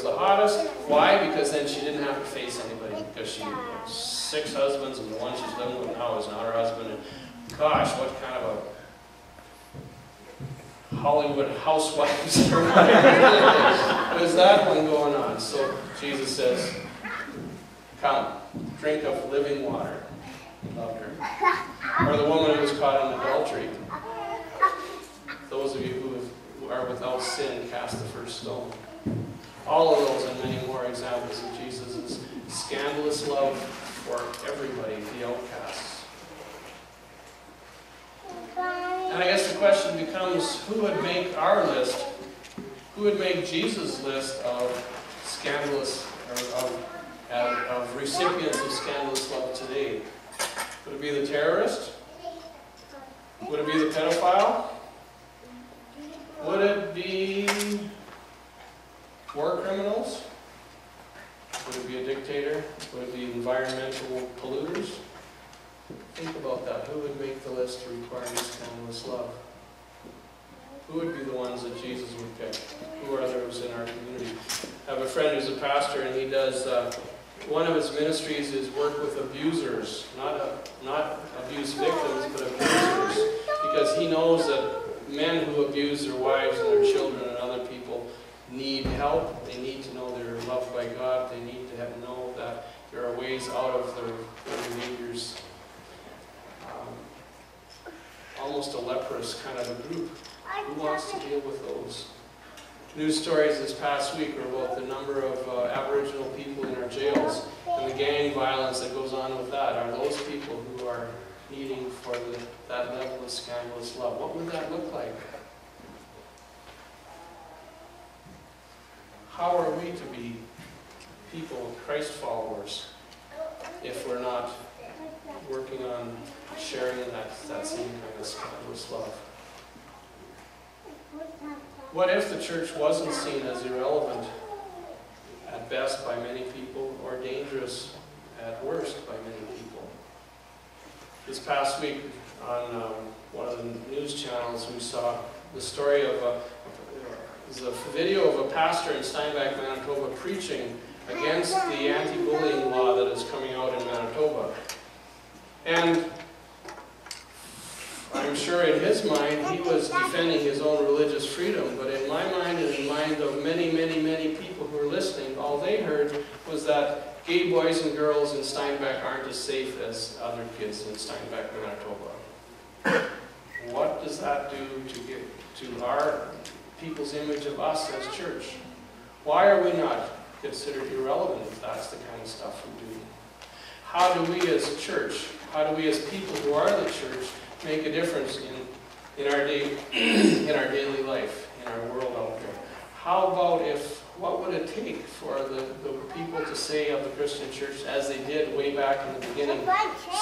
was the hottest. Why? Because then she didn't have to face anybody, because she had 6 husbands, and the one she's living with now is not her husband. And gosh, what kind of a Hollywood housewives was that one going on? So Jesus says, come, drink of living water. He loved her. Or the woman who was caught in adultery. Those of you who are without sin, cast the first stone. All of those and many more examples of Jesus' scandalous love for everybody, the outcasts. And I guess the question becomes, who would make our list? Who would make Jesus' list of scandalous, or of recipients of scandalous love today? Would it be the terrorist? Would it be the pedophile? Would it be war criminals? Would it be a dictator? Would it be environmental polluters? Think about that. Who would make the list requiring scandalous love? Who would be the ones that Jesus would pick? Who are those in our community? I have a friend who's a pastor, and he does, one of his ministries is work with abusers. Not abuse victims, but abusers. Because he knows that men who abuse their wives and their children and other people need help. They need to know they're loved by God. They need to know that there are ways out of their behaviors. Almost a leprous kind of a group. Who wants to deal with those? News stories this past week are about the number of Aboriginal people in our jails and the gang violence that goes on with that. Are those people who are needing for that level of scandalous love? What would that look like? How are we to be people, Christ followers, if we're not working on sharing that same kind of scandalous love? What if the church wasn't seen as irrelevant at best by many people, or dangerous at worst by many people? This past week on one of the news channels, we saw the story of a video of a pastor in Steinbach, Manitoba, preaching against the anti-bullying law that is coming out in Manitoba. And I'm sure in his mind he was defending his own religious freedom, but in my mind and in the mind of many, many, many people who were listening, all they heard was that gay boys and girls in Steinbach aren't as safe as other kids in Steinbach, Manitoba. What does that do to our people's image of us as church? Why are we not considered irrelevant if that's the kind of stuff we do? How do we as a church, how do we as people who are the church make a difference in our daily life, in our world out there? How about what would it take for the people to say of the Christian church, as they did way back in the beginning,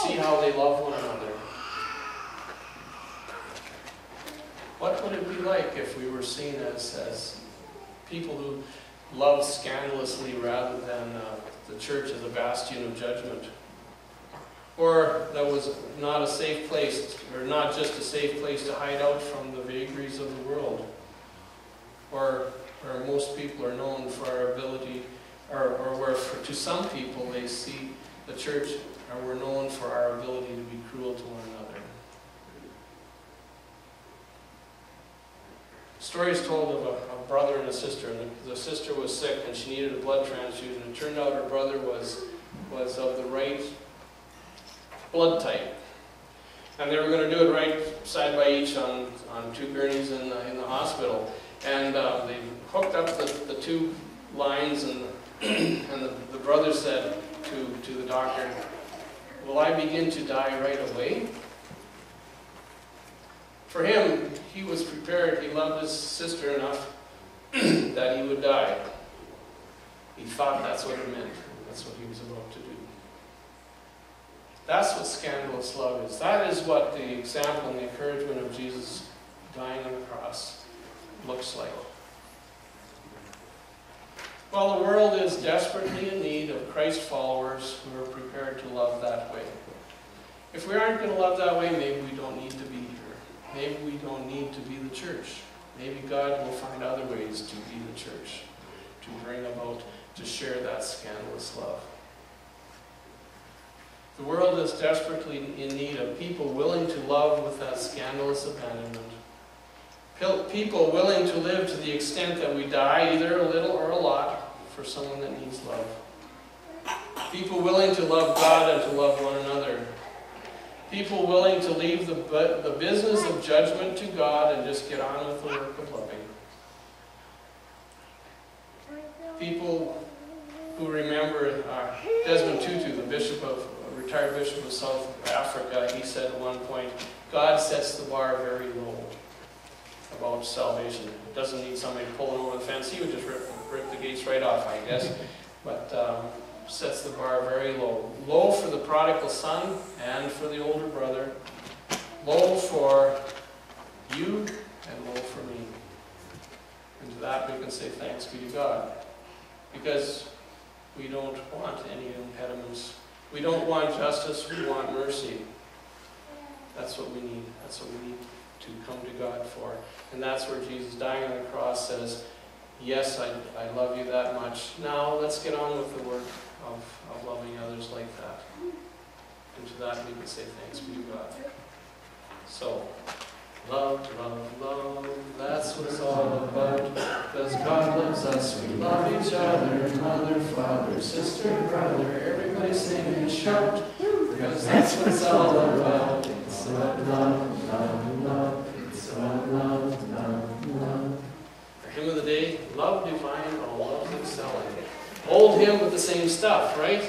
see how they love one another? What would it be like if we were seen as people who love scandalously rather than the church as a bastion of judgment? Or that was not a safe place, or not just a safe place to hide out from the vagaries of the world. Or most people are known for our ability, or where to some people they see the church, or we're known for our ability to be cruel to one another. Stories told of a brother and a sister, and the sister was sick and she needed a blood transfusion. It turned out her brother was of the right blood type. And they were going to do it right side by each on 2 gurneys in the hospital. And they hooked up the 2 lines, and the brother said to the doctor, "Will I begin to die right away?" For him, he was prepared. He loved his sister enough that he would die. He thought that's what it meant. That's what he was about to do. That's what scandalous love is. That is what the example and the encouragement of Jesus dying on the cross looks like. Well, the world is desperately in need of Christ followers who are prepared to love that way. If we aren't going to love that way, maybe we don't need to be here. Maybe we don't need to be the church. Maybe God will find other ways to be the church, bring about, to share that scandalous love. The world is desperately in need of people willing to love with that scandalous abandonment. People willing to live to the extent that we die, either a little or a lot, for someone that needs love. People willing to love God and to love one another. People willing to leave the business of judgment to God and just get on with the work of loving. People who remember Desmond Tutu, the retired bishop of South Africa, he said at one point, God sets the bar very low about salvation. It doesn't need somebody pulling over the fence. He would just rip the gates right off, I guess. But sets the bar very low. Low for the prodigal son and for the older brother. Low for you and low for me. And to that we can say thanks be to God. Because we don't want any impediments. We don't want justice, we want mercy. That's what we need. That's what we need to come to God for. And that's where Jesus, dying on the cross, says, yes, I love you that much. Now let's get on with the work of loving others like that. And to that we can say thanks be to God. So, love, love, love, that's what it's all about. Because God loves us, we love each other, mother, father, sister, brother, everybody sing and shout. Because that's what it's all about. It's about love, love, love. It's about love, love, love. Our hymn of the day, Love Divine, or Love Excelling. Old hymn with the same stuff, right?